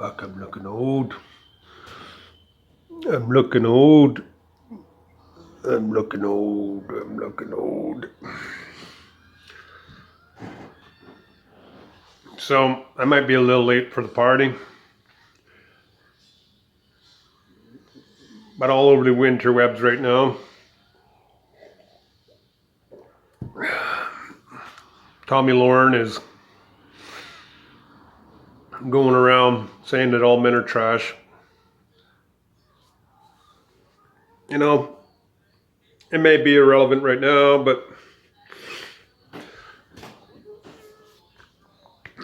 Fuck, I'm looking old. I'm looking old. I'm looking old. I'm looking old. So I might be a little late for the party. But all over the interwebs right now, Tomi Lahren is going around saying that all men are trash. You know, it may be irrelevant right now, but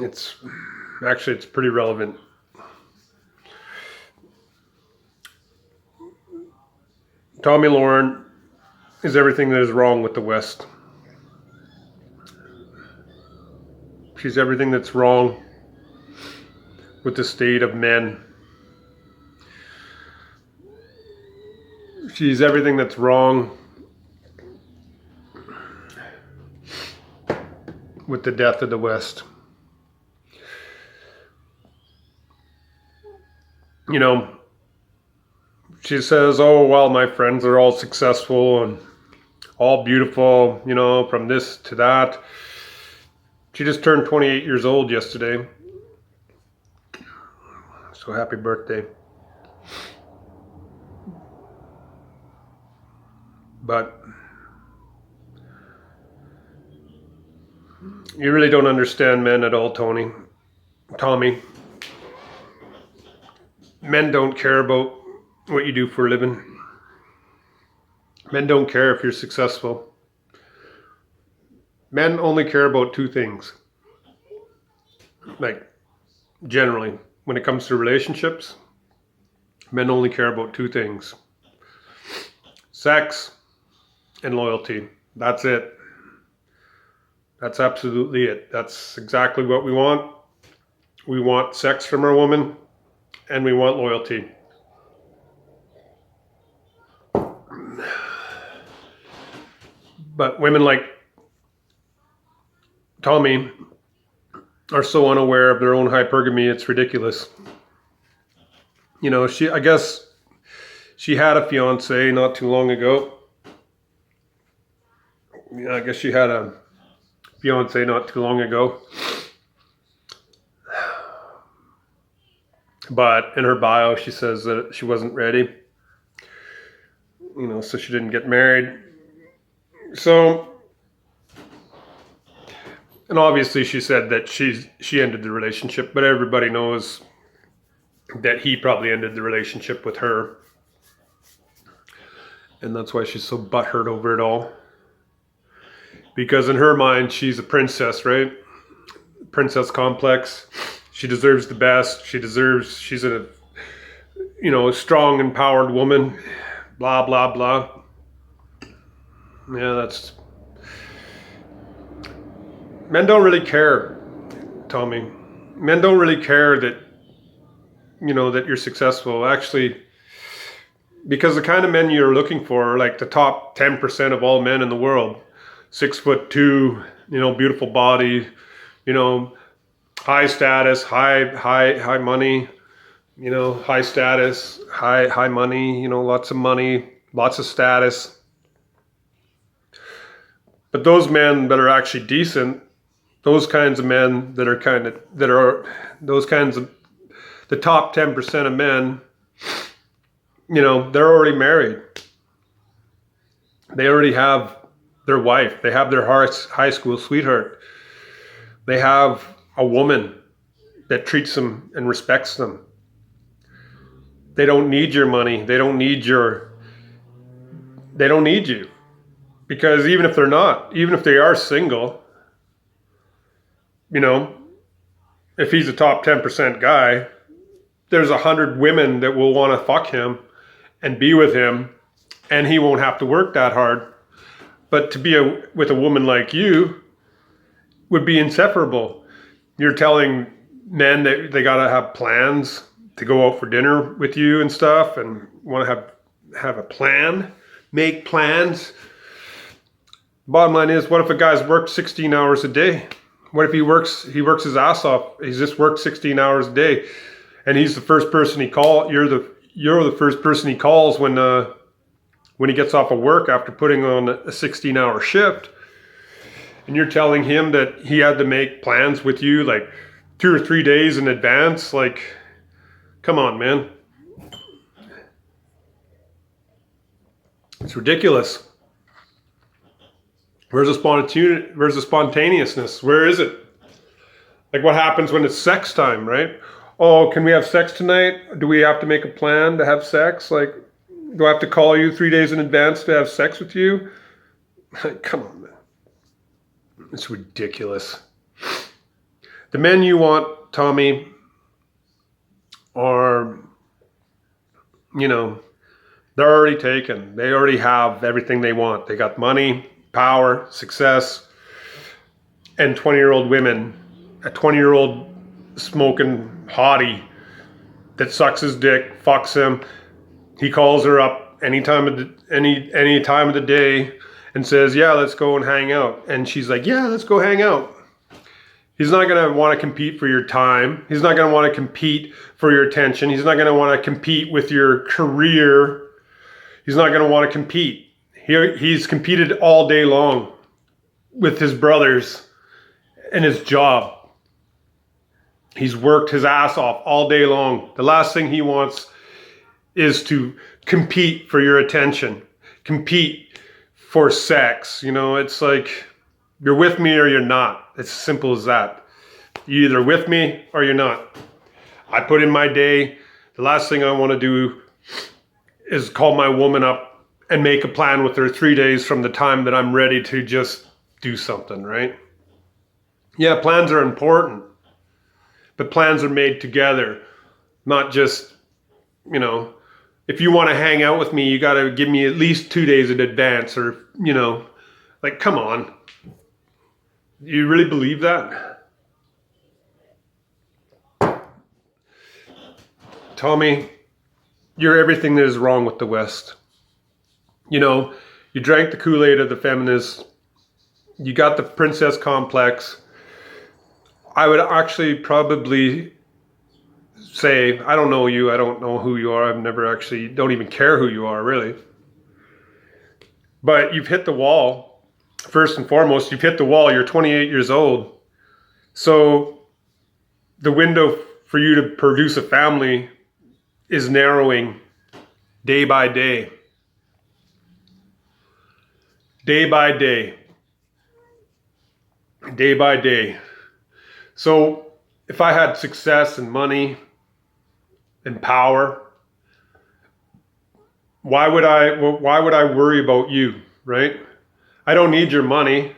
it's pretty relevant. Tomi Lahren is everything that is wrong with the West. She's everything that's wrong with the state of men. She's everything that's wrong with the death of the West. You know, she says, oh, well, my friends are all successful and all beautiful, you know, from this to that. She just turned 28 years old yesterday. So happy birthday. But you really don't understand men at all, Tomi. Men don't care about what you do for a living. Men don't care if you're successful. Men only care about two things. Like, generally, when it comes to relationships, men only care about two things. Sex and loyalty. That's it. That's absolutely it. That's exactly what we want. We want sex from our woman, and we want loyalty. But women like Tomi are so unaware of their own hypergamy, it's ridiculous. You know, I guess she had a fiance not too long ago. Yeah, I guess she had a fiance not too long ago. But in her bio, she says that she wasn't ready. You know, so she didn't get married. So, and obviously she said that she ended the relationship, but everybody knows that he probably ended the relationship with her. And that's why she's so butthurt over it all. Because in her mind, she's a princess, right? Princess complex. She deserves the best. She's a, you know, strong, empowered woman. Blah, blah, blah. Yeah, men don't really care, Tomi. Men don't really care that, you know, that you're successful. Actually, because the kind of men you're looking for are like the top 10% of all men in the world. 6'2", you know, beautiful body, you know, high status, high money, you know, high status, high money, you know, lots of money, lots of status. But those men that are actually decent, those kinds of men that are those kinds of the top 10% of men, you know, they're already married. They already have their wife. They have their high school sweetheart. They have a woman that treats them and respects them. They don't need your money. They don't need you. Because even if they are single, you know, if he's a top 10% guy, there's 100 women that will want to fuck him and be with him, and he won't have to work that hard. But to be with a woman like you would be insufferable. You're telling men that they gotta have plans to go out for dinner with you and stuff, and want to have a plan, make plans. Bottom line is, what if a guy's worked 16 hours a day? What if he works his ass off? He's just worked 16 hours a day, and he's the first person he call. You're the first person he calls when he gets off of work after putting on a 16-hour shift, and you're telling him that he had to make plans with you like 2 or 3 days in advance. Like, come on, man. It's ridiculous. Where's the spontaneousness? Where is it? Like, what happens when it's sex time, right? Oh, can we have sex tonight? Do we have to make a plan to have sex? Like, do I have to call you 3 days in advance to have sex with you? Come on, man. It's ridiculous. The men you want, Tommy, are, they're already taken. They already have everything they want. They got money, power, success, and 20-year-old women. A 20-year-old smoking hottie that sucks his dick, fucks him. He calls her up any time of the day and says, yeah, let's go and hang out. And she's like, yeah, let's go hang out. He's not going to want to compete for your time. He's not going to want to compete for your attention. He's not going to want to compete with your career. He's not going to want to compete. He's competed all day long with his brothers and his job. He's worked his ass off all day long. The last thing he wants is to compete for your attention, compete for sex. It's like, you're with me or you're not. It's as simple as that. You're either with me or you're not. I put in my day. The last thing I want to do is call my woman up and make a plan with her 3 days from the time that I'm ready to just do something, right? Yeah, plans are important. But plans are made together, not just, if you want to hang out with me, you got to give me at least 2 days in advance, or, like, come on. You really believe that? Tommy, you're everything that is wrong with the West. You drank the Kool-Aid of the feminists. You got the princess complex. I would actually probably say, I don't know you. I don't know who you are. I've never actually, don't even care who you are, really. But you've hit the wall. First and foremost, you've hit the wall. You're 28 years old. So the window for you to produce a family is narrowing day by day. Day by day. Day by day. So if I had success and money and power, why would I worry about you, right? I don't need your money.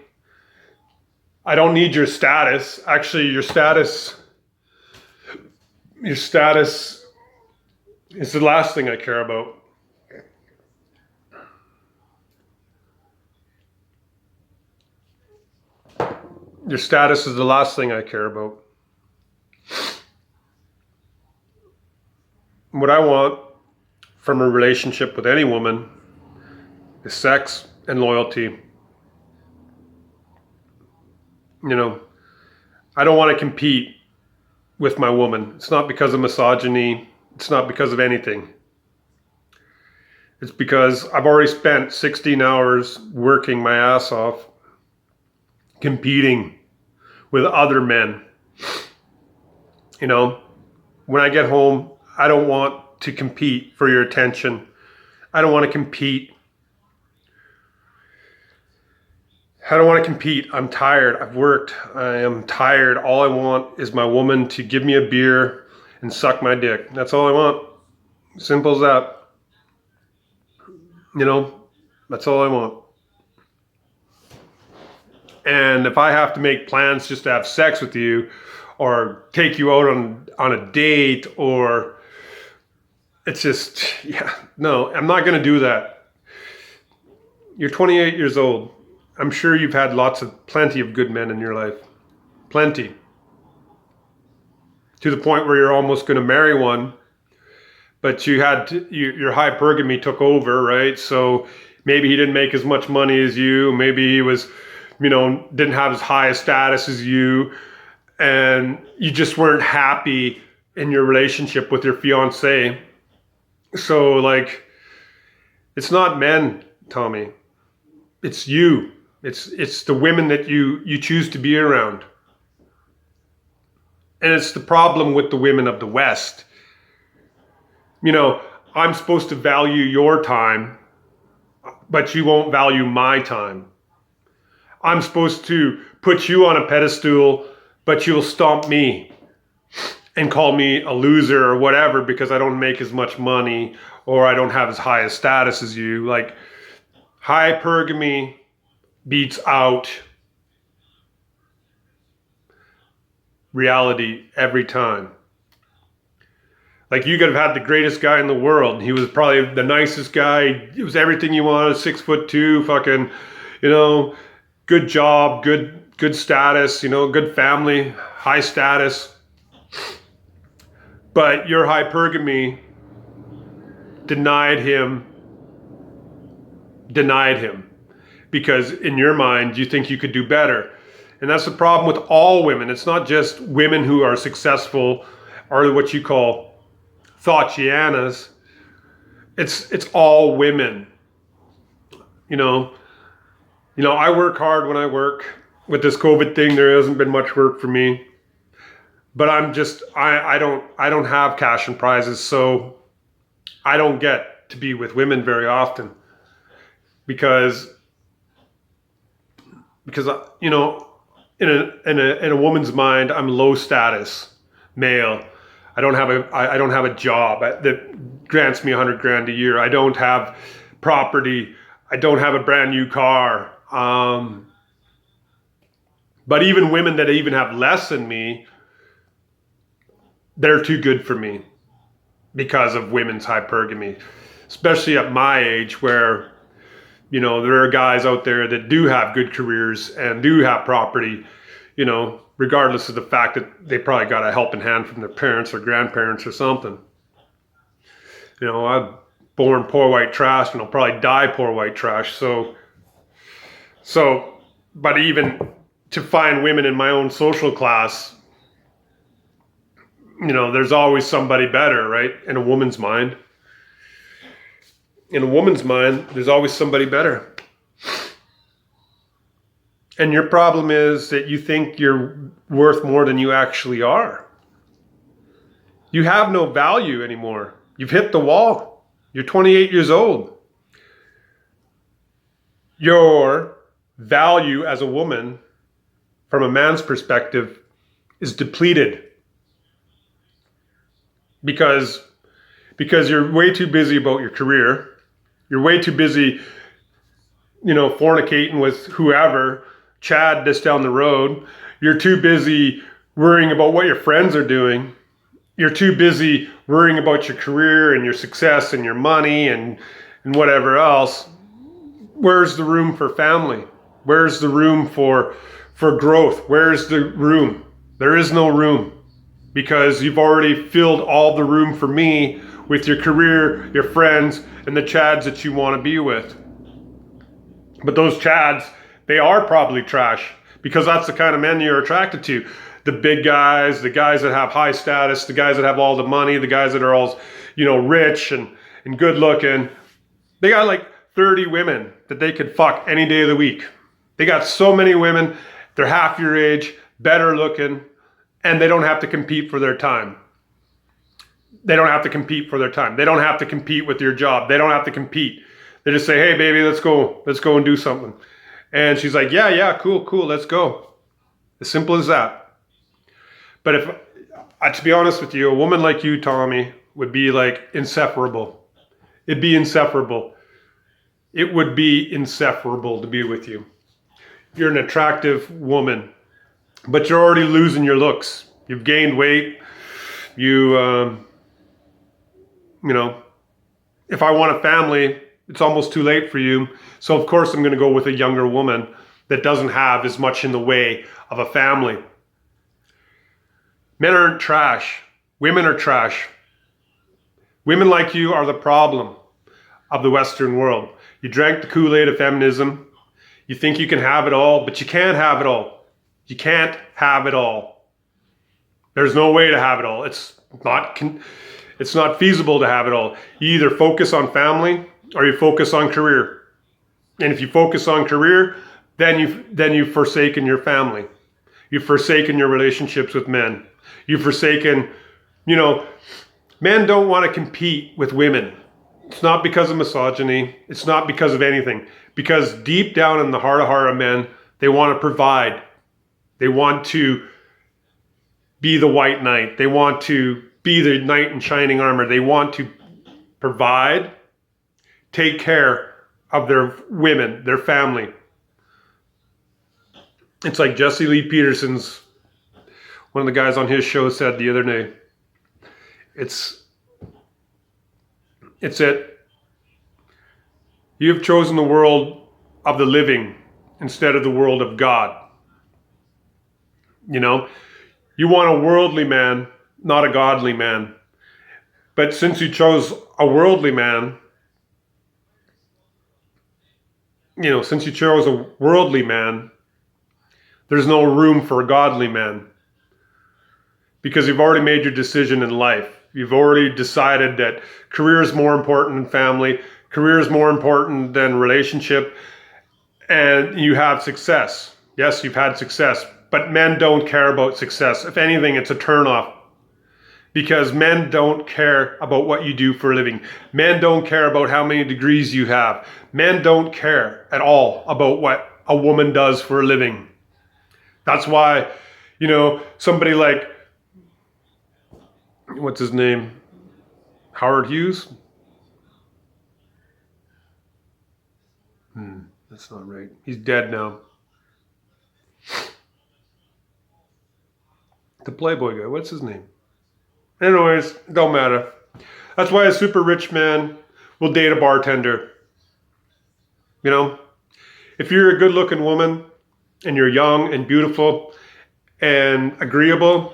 I don't need your status. Actually, your status is the last thing I care about. Your status is the last thing I care about. What I want from a relationship with any woman is sex and loyalty. I don't want to compete with my woman. It's not because of misogyny. It's not because of anything. It's because I've already spent 16 hours working my ass off, competing with other men. When I get home, I don't want to compete for your attention. I don't want to compete. I don't want to compete. I'm tired. I've worked. I am tired. All I want is my woman to give me a beer and suck my dick. That's all I want. Simple as that. That's all I want. And if I have to make plans just to have sex with you or take you out on a date, or it's just, no, I'm not going to do that. You're 28 years old. I'm sure you've had plenty of good men in your life. Plenty. To the point where you're almost going to marry one, but your hypergamy took over, right? So maybe he didn't make as much money as you. Maybe he was, didn't have as high a status as you, and you just weren't happy in your relationship with your fiance. So like, it's not men, Tommy. It's you. It's the women that you choose to be around. And it's the problem with the women of the West. You know, I'm supposed to value your time, but you won't value my time. I'm supposed to put you on a pedestal, but you'll stomp me and call me a loser or whatever because I don't make as much money or I don't have as high a status as you. Like, hypergamy beats out reality every time. Like, you could have had the greatest guy in the world. He was probably the nicest guy. He was everything you wanted, 6'2", fucking, you know, good job, good status, you know, good family, high status. But your hypergamy denied him because in your mind, you think you could do better. And that's the problem with all women. It's not just women who are successful or what you call Thotianas. It's all women. You know, I work hard when I work. With this COVID thing, there hasn't been much work for me. But I don't have cash and prizes, so I don't get to be with women very often because you know, in a woman's mind, I'm low status male. I don't have a job that grants me $100,000 a year. I don't have property. I don't have a brand new car. But even women that even have less than me, they're too good for me because of women's hypergamy, especially at my age where, you know, there are guys out there that do have good careers and do have property, you know, regardless of the fact that they probably got a helping hand from their parents or grandparents or something. You know, I'm born poor white trash and I'll probably die poor white trash. So, but even to find women in my own social class, you know, there's always somebody better, right? In a woman's mind. In a woman's mind, there's always somebody better. And your problem is that you think you're worth more than you actually are. You have no value anymore. You've hit the wall. You're 28 years old. Your value as a woman, from a man's perspective, is depleted. Because you're way too busy about your career. You're way too busy, you know, fornicating with whoever, Chad just down the road. You're too busy worrying about what your friends are doing. You're too busy worrying about your career and your success and your money and whatever else. Where's the room for family? Where's the room for growth? Where's the room? There is no room because you've already filled all the room for me with your career, your friends, and the Chads that you want to be with. But those Chads, they are probably trash because that's the kind of men you're attracted to. The big guys, the guys that have high status, the guys that have all the money, the guys that are all, you know, rich and good looking. They got like 30 women that they could fuck any day of the week. They got so many women, they're half your age, better looking, and they don't have to compete for their time. They don't have to compete for their time. They don't have to compete with your job. They don't have to compete. They just say, hey, baby, let's go and do something. And she's like, yeah, cool, let's go. As simple as that. But if, to be honest with you, a woman like you, Tommy, would be like inseparable. It'd be inseparable. It would be insufferable to be with you. You're an attractive woman, but you're already losing your looks. You've gained weight. You know, if I want a family, it's almost too late for you. So of course I'm going to go with a younger woman that doesn't have as much in the way of a family. Men aren't trash. Women are trash. Women like you are the problem of the Western world. You drank the Kool-Aid of feminism. You think you can have it all, but you can't have it all. You can't have it all. There's no way to have it all. It's not feasible to have it all. You either focus on family or you focus on career. And if you focus on career, then you've forsaken your family. You've forsaken your relationships with men. You've forsaken, men don't want to compete with women. It's not because of misogyny. It's not because of anything. Because deep down in the heart of men, they want to provide. They want to be the white knight. They want to be the knight in shining armor. They want to provide, take care of their women, their family. It's like Jesse Lee Peterson's, one of the guys on his show said the other day, it's it. You have chosen the world of the living instead of the world of God. You want a worldly man, not a godly man. But since you chose a worldly man, there's no room for a godly man. Because you've already made your decision in life. You've already decided that career is more important than family. Career is more important than relationship. And you have success. Yes, you've had success. But men don't care about success. If anything, it's a turnoff. Because men don't care about what you do for a living. Men don't care about how many degrees you have. Men don't care at all about what a woman does for a living. That's why, somebody like, what's his name? Howard Hughes? That's not right. He's dead now. The Playboy guy, what's his name? Anyways, don't matter. That's why a super rich man will date a bartender. If you're a good looking woman and you're young and beautiful and agreeable,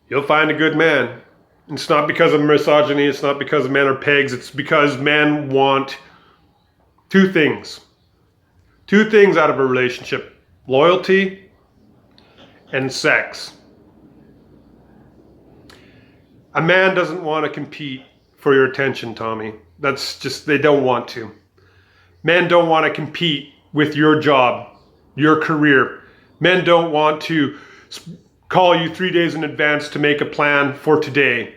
you'll find a good man. It's not because of misogyny. It's not because men are pigs. It's because men want two things. Two things out of a relationship: loyalty and sex. A man doesn't want to compete for your attention, Tommy. They don't want to. Men don't want to compete with your job, your career. Men don't want to call you 3 days in advance to make a plan for today.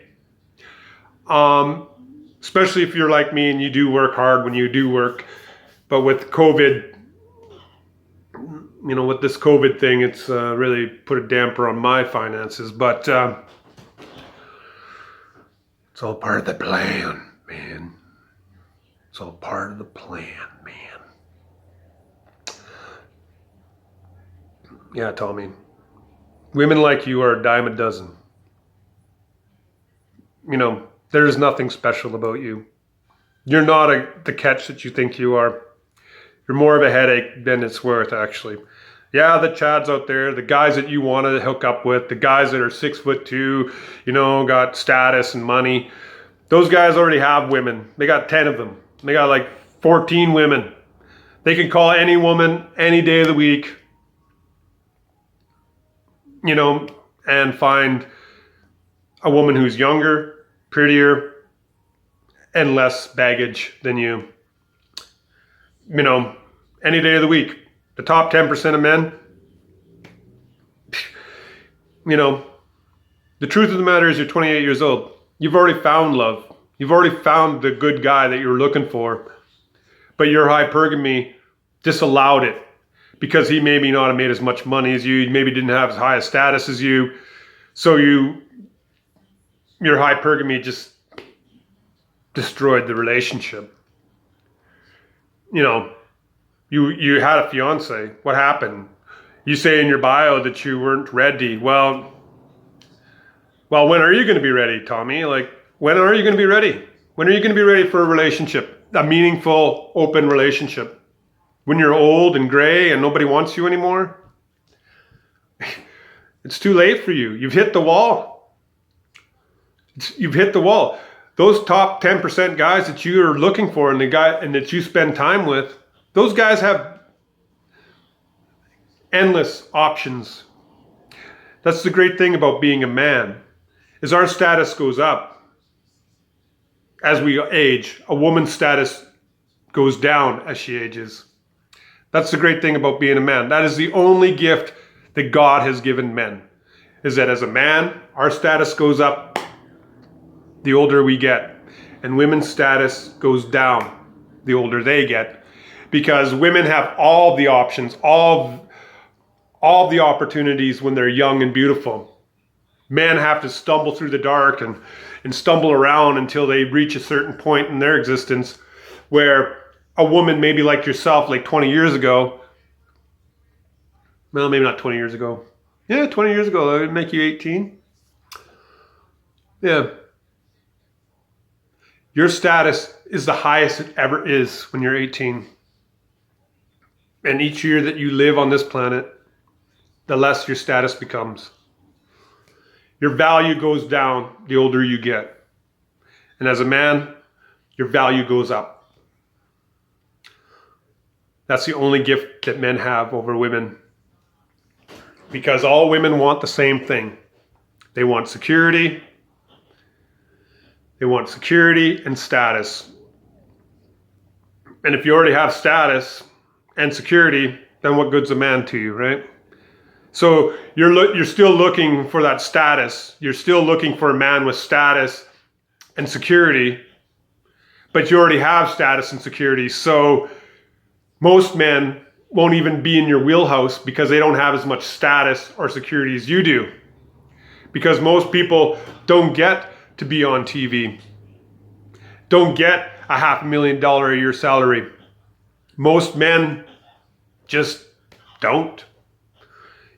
Especially if you're like me and you do work hard when you do work. But with COVID, with this COVID thing, it's really put a damper on my finances. But it's all part of the plan, man. It's all part of the plan, man. Yeah, Tommy. Women like you are a dime a dozen. There's nothing special about you. You're not the catch that you think you are. You're more of a headache than it's worth, actually. Yeah, the Chads out there, the guys that you want to hook up with, the guys that are 6'2", got status and money. Those guys already have women. They got 10 of them. They got like 14 women. They can call any woman any day of the week, and find a woman who's younger, prettier, and less baggage than you. Any day of the week. The top 10% of men, the truth of the matter is you're 28 years old. You've already found love. You've already found the good guy that you're looking for. But your hypergamy disallowed it because he maybe not have made as much money as you. He maybe didn't have as high a status as you. So your hypergamy just destroyed the relationship. You had a fiance. What happened? You say in your bio that you weren't ready. Well, when are you going to be ready, Tommy? When are you going to be ready? When are you going to be ready for a relationship? A meaningful, open relationship? When you're old and gray and nobody wants you anymore? It's too late for you. You've hit the wall. You've hit the wall. Those top 10% guys that you are looking for and that you spend time with, those guys have endless options. That's the great thing about being a man, is our status goes up as we age. A woman's status goes down as she ages. That's the great thing about being a man. That is the only gift that God has given men, is that as a man, our status goes up the older we get, and women's status goes down the older they get, because women have all the options, all the opportunities when they're young and beautiful. Men have to stumble through the dark and stumble around until they reach a certain point in their existence where a woman maybe like yourself, like 20 years ago, well, maybe not 20 years ago. Yeah, 20 years ago, that would make you 18. Yeah. Your status is the highest it ever is when you're 18. And each year that you live on this planet, the less your status becomes. Your value goes down the older you get. And as a man, your value goes up. That's the only gift that men have over women. Because all women want the same thing. They want security. They want security and status. And if you already have status and security, then what good's a man to you, right? So you're still looking for that status. You're still looking for a man with status and security, but you already have status and security. So most men won't even be in your wheelhouse because they don't have as much status or security as you do. Because most people don't get to be on TV, don't get a $500,000 a year salary. Most men just don't.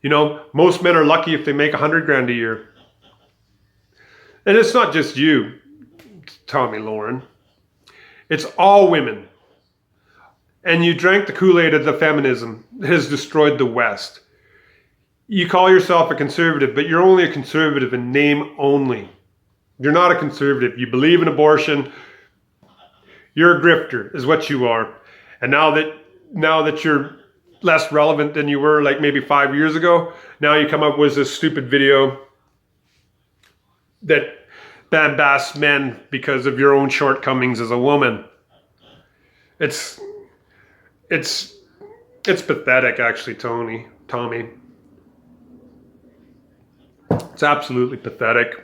You know, most men are lucky if they make 100 grand a year. And it's not just you, Tomi Lahren. It's all women. And you drank the Kool-Aid of the feminism that has destroyed the West. You call yourself a conservative, but you're only a conservative in name only. You're not a conservative. You believe in abortion. You're a grifter, is what you are. And now that you're less relevant than you were like maybe 5 years ago, now you come up with this stupid video that bombast men because of your own shortcomings as a woman. It's pathetic, actually, Tomi. It's absolutely pathetic.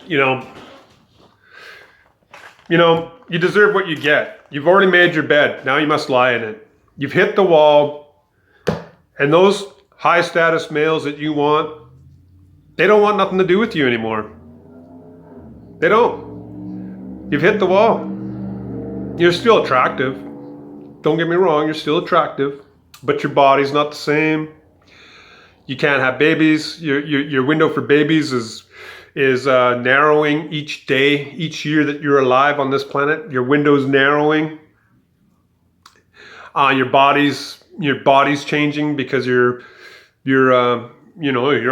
You you deserve what you get. You've already made your bed. Now you must lie in it. You've hit the wall. And those high status males that you want, they don't want nothing to do with you anymore. They don't. You've hit the wall. You're still attractive. Don't get me wrong, you're still attractive, but your body's not the same. You can't have babies. Your window for babies is narrowing each day, each year that you're alive on this planet. Your window's narrowing. Your body's changing because you're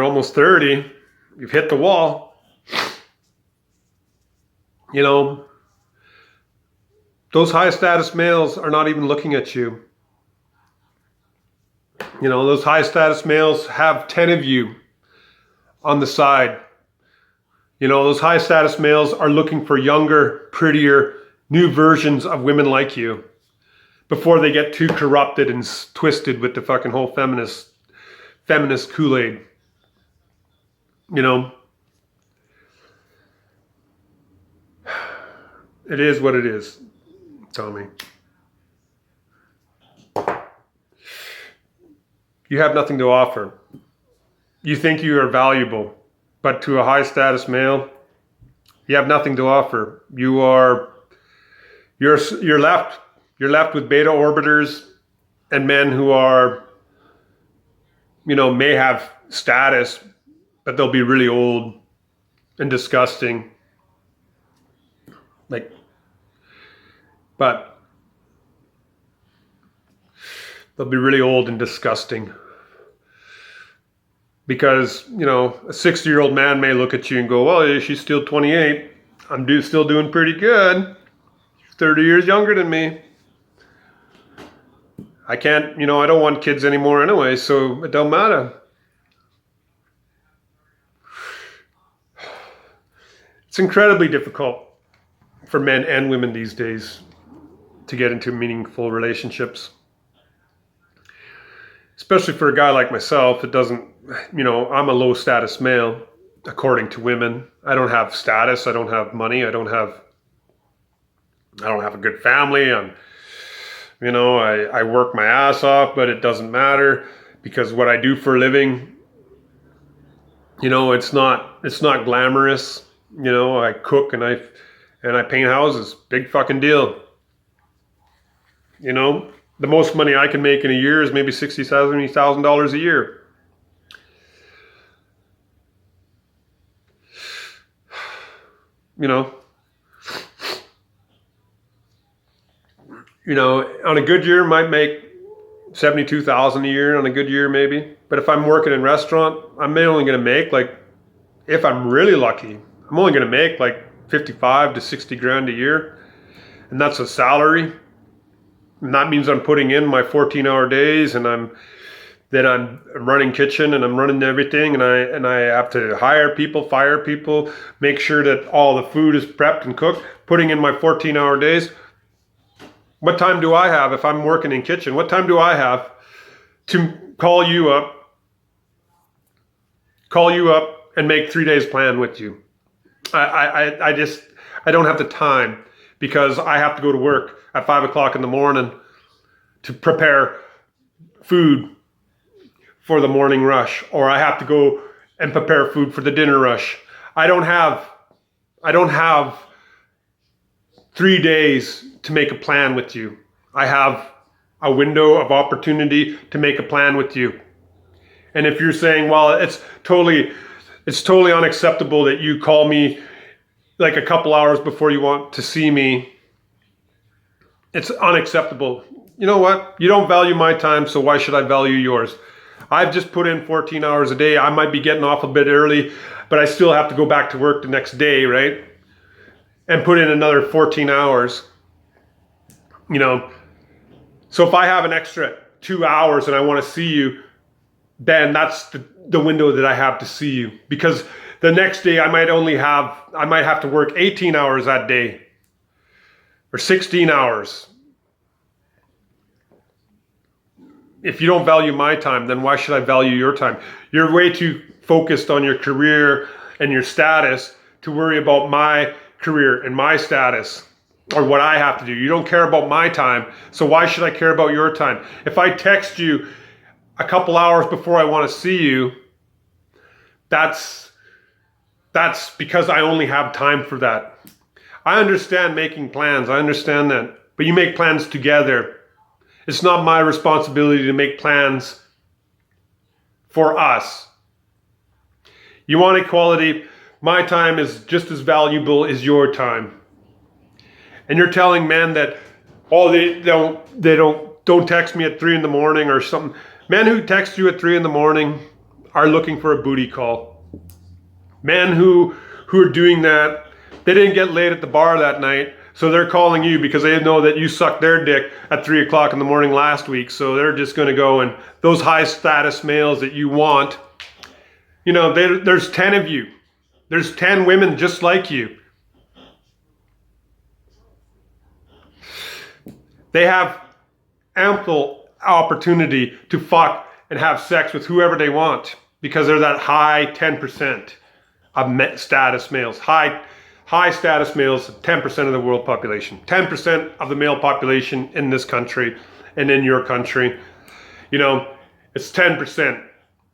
almost 30. You've hit the wall. Those high status males are not even looking at you. Those high status males have 10 of you on the side. Those high status males are looking for younger, prettier, new versions of women like you before they get too corrupted and twisted with the fucking whole feminist Kool-Aid. It is what it is, Tomi. You have nothing to offer. You think you are valuable, but to a high status male, you have nothing to offer. You're left with beta orbiters and men who are, may have status, but they'll be really old and disgusting. But they'll be really old and disgusting. Because, a 60-year-old man may look at you and go, well, she's still 28. I'm still doing pretty good. She's 30 years younger than me. I can't, I don't want kids anymore anyway, so it don't matter. It's incredibly difficult for men and women these days to get into meaningful relationships. Especially for a guy like myself, it doesn't, I'm a low status male, according to women. I don't have status, I don't have money, I don't have a good family. I work my ass off, but it doesn't matter because what I do for a living, it's not glamorous. I cook and I paint houses. Big fucking deal. The most money I can make in a year is maybe $60,000, $70,000 a year. On a good year, might make 72,000 a year on a good year, maybe. But if I'm working in restaurant, I'm only going to make if I'm really lucky, I'm only going to make 55 to 60 grand a year. And that's a salary. And that means I'm putting in my 14-hour days, and I'm running kitchen and I'm running everything, and I have to hire people, fire people, make sure that all the food is prepped and cooked, putting in my 14-hour days. What time do I have if I'm working in kitchen? What time do I have to call you up and make 3 days plan with you? I don't have the time because I have to go to work at 5 o'clock in the morning to prepare food for the morning rush, or I have to go and prepare food for the dinner rush. I don't have 3 days to make a plan with you. I have a window of opportunity to make a plan with you. And if you're saying, well, it's totally unacceptable that you call me a couple hours before you want to see me, it's unacceptable. You know what? You don't value my time, so why should I value yours? I've just put in 14 hours a day. I might be getting off a bit early, but I still have to go back to work the next day, right? And put in another 14 hours. So if I have an extra 2 hours and I want to see you, then that's the window that I have to see you. Because the next day I might have to work 18 hours that day or 16 hours. If you don't value my time, then why should I value your time? You're way too focused on your career and your status to worry about my career and my status or what I have to do. You don't care about my time, so why should I care about your time? If I text you a couple hours before I want to see you, that's because I only have time for that. I understand making plans. I understand that. But you make plans together. It's not my responsibility to make plans for us. You want equality? My time is just as valuable as your time. And you're telling men that, they don't text me at 3 in the morning or something. Men who text you at 3 in the morning are looking for a booty call. Men who are doing that, they didn't get laid at the bar that night, so they're calling you because they know that you sucked their dick at 3 o'clock in the morning last week, so they're just going to go, and those high status males that you want, there's 10 of you. There's 10 women just like you. They have ample opportunity to fuck and have sex with whoever they want because they're that high 10% of status males. High status males, 10% of the world population. 10% of the male population in this country and in your country. It's 10%.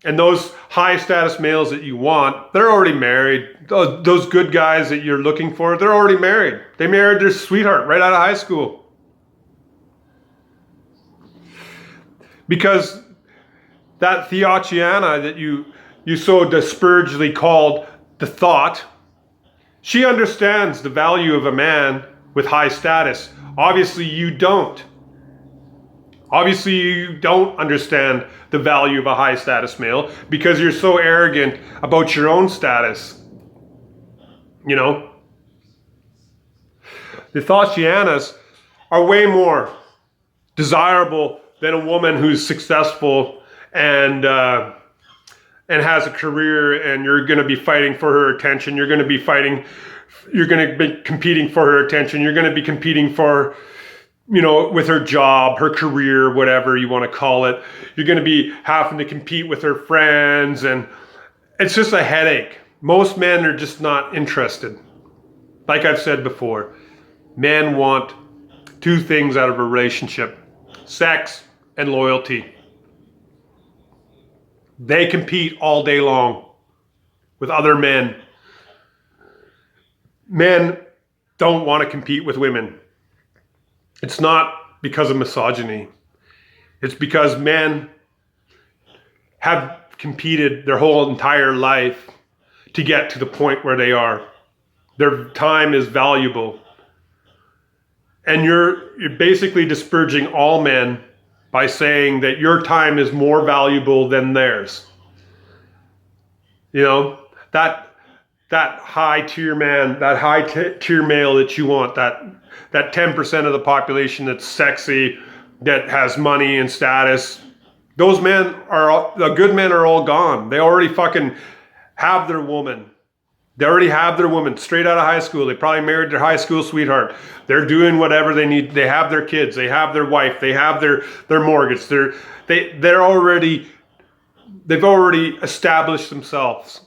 And those high status males that you want, they're already married. Those good guys that you're looking for, they're already married. They married their sweetheart right out of high school. Because that Theotiana that you so disparagingly called the thought, she understands the value of a man with high status. Obviously you don't. Obviously you don't understand the value of a high status male because you're so arrogant about your own status. The Theotianas are way more desirable than a woman who's successful and has a career, and you're going to be fighting for her attention. You're going to be fighting you're going to be competing for her attention. You're going to be competing for, with her job, her career, whatever you want to call it. You're going to be having to compete with her friends, and it's just a headache. Most men are just not interested. Like I've said before, men want two things out of a relationship: sex and loyalty. They compete all day long with other men. Men don't want to compete with women. It's not because of misogyny. It's because men have competed their whole entire life to get to the point where they are. Their time is valuable. And you're basically disparaging all men by saying that your time is more valuable than theirs. That high tier man, that high tier male that you want, that 10% of the population that's sexy, that has money and status, those men the good men are all gone. They already fucking have their woman. They already have their woman straight out of high school. They probably married their high school sweetheart. They're doing whatever they need. They have their kids. They have their wife. They have their mortgage. They've already established themselves.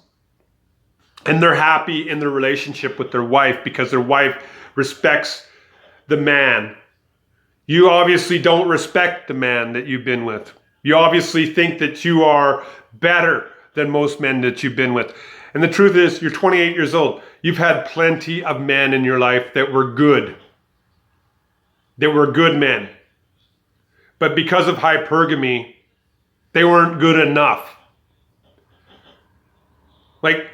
And they're happy in their relationship with their wife because their wife respects the man. You obviously don't respect the man that you've been with. You obviously think that you are better than most men that you've been with. And the truth is, you're 28 years old. You've had plenty of men in your life that were good. That were good men. But because of hypergamy, they weren't good enough. Like,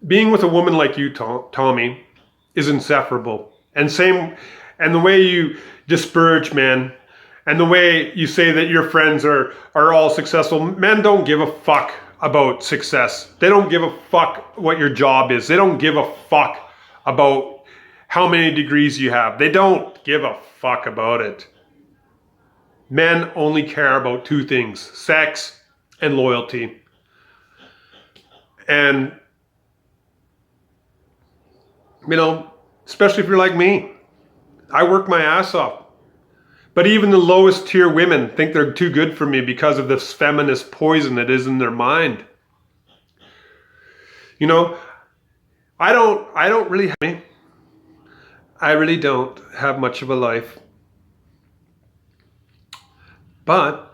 being with a woman like you, Tommy, is insufferable. And the way you disparage men, and the way you say that your friends are all successful, men don't give a fuck about success. They don't give a fuck what your job is. They don't give a fuck about how many degrees you have. They don't give a fuck about it. Men only care about two things: sex and loyalty. And especially if you're like me, I work my ass off. But even the lowest tier women think they're too good for me because of this feminist poison that is in their mind. I really don't have much of a life. But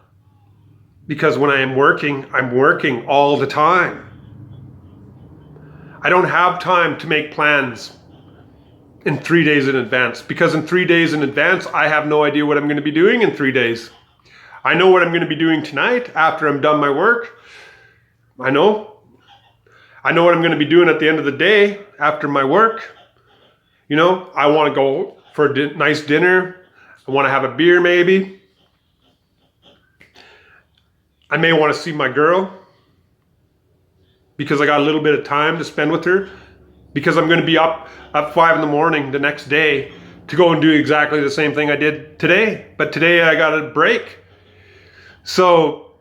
because when I am working, I'm working all the time. I don't have time to make plans in 3 days in advance, because in 3 days in advance, I have no idea what I'm going to be doing in 3 days. I know what I'm going to be doing tonight after I'm done my work. I know what I'm going to be doing at the end of the day after my work. I want to go for a nice dinner. I want to have a beer maybe. I may want to see my girl because I got a little bit of time to spend with her, because I'm going to be up at 5 a.m. the next day to go and do exactly the same thing I did today. But today I got a break. So,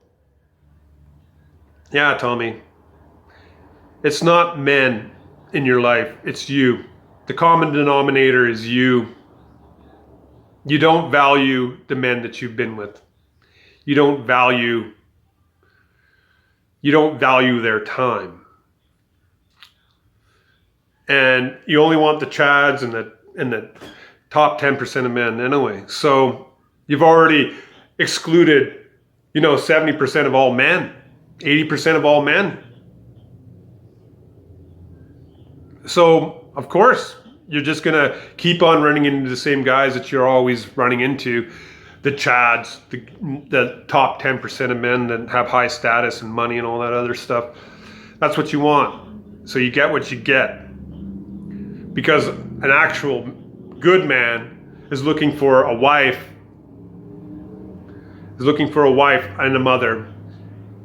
yeah, Tommy, it's not men in your life, it's you. The common denominator is you. You don't value the men that you've been with. You don't value their time. And you only want the chads and the top 10% of men anyway. So you've already excluded, 70% of all men, 80% of all men. So of course, you're just going to keep on running into the same guys that you're always running into. The chads, the top 10% of men that have high status and money and all that other stuff. That's what you want. So you get what you get. Because an actual good man is looking for a wife, and a mother.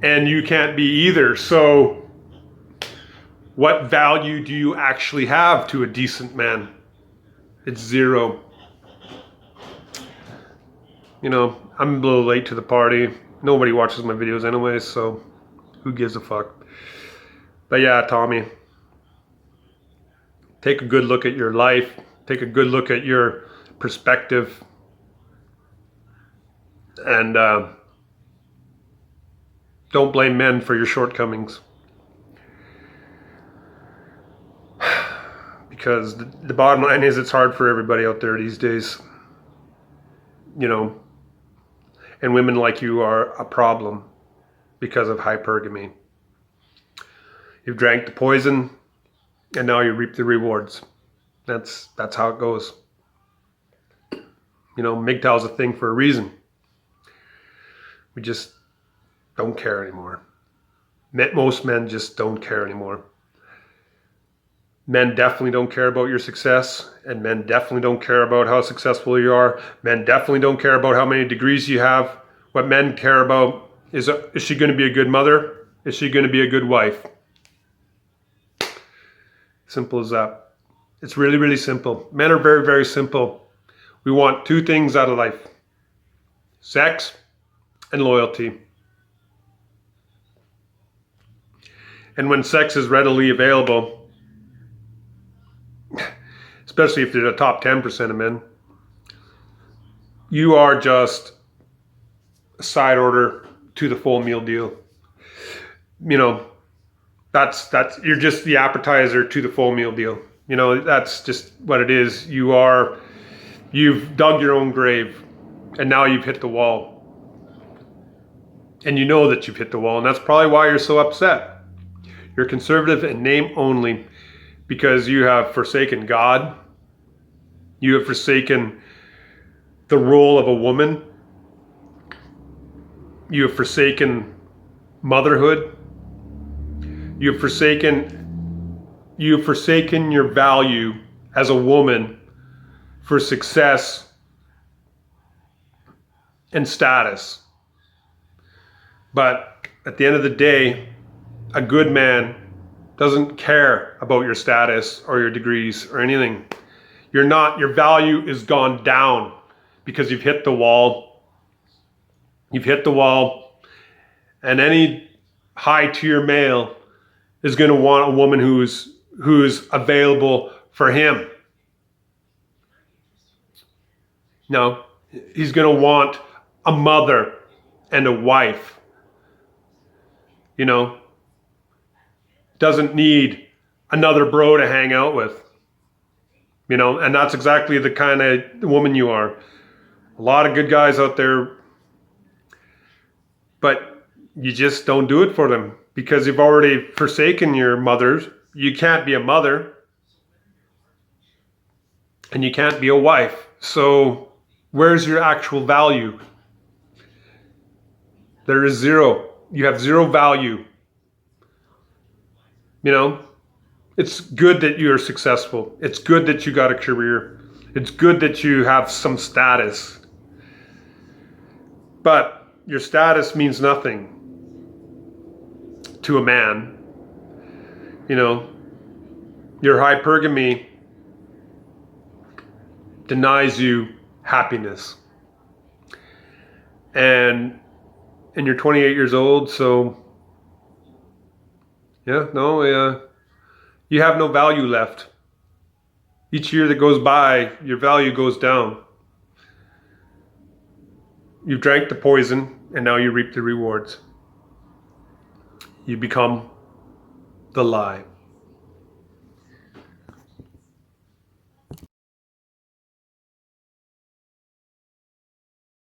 And you can't be either. So what value do you actually have to a decent man? It's zero. I'm a little late to the party. Nobody watches my videos anyway, so who gives a fuck? But yeah, Tommy, take a good look at your life. Take a good look at your perspective. And don't blame men for your shortcomings. Because the bottom line is it's hard for everybody out there these days. You know, and women like you are a problem because of hypergamy. You've drank the poison and now you reap the rewards. That's how it goes. You know, MGTOW's a thing for a reason. We just don't care anymore. Most men just don't care anymore. Men definitely don't care about your success, and men definitely don't care about how successful you are. Men definitely don't care about how many degrees you have. What men care about is she going to be a good mother? Is she going to be a good wife? Simple as that. It's really, really simple. Men are very, very simple. We want two things out of life: sex and loyalty. And when sex is readily available, especially if you're the top 10% of men, you are just a side order to the full meal deal. You know, that's you're just the appetizer to the full meal deal. You know, that's just what it is. You've dug your own grave, and now you've hit the wall. And you know that you've hit the wall, and that's probably why you're so upset. You're conservative in name only because you have forsaken God. You have forsaken the role of a woman. You have forsaken motherhood. You have forsaken your value as a woman for success and status. But at the end of the day, a good man doesn't care about your status or your degrees or anything. Your value is gone down because you've hit the wall. You've hit the wall, and any high-tier male is going to want a woman who's available for him. No, he's going to want a mother and a wife. You know, doesn't need another bro to hang out with. You know, and that's exactly the kind of woman you are. A lot of good guys out there, but you just don't do it for them because you've already forsaken your mothers. You can't be a mother, and you can't be a wife. So where's your actual value? There is zero. You have zero value. You know, it's good that you're successful. It's good that you got a career. It's good that you have some status. But your status means nothing to a man. You know, your hypergamy denies you happiness. And you're 28 years old, so you have no value left. Each year that goes by, your value goes down. You've drank the poison, and now you reap the rewards. You become the lie.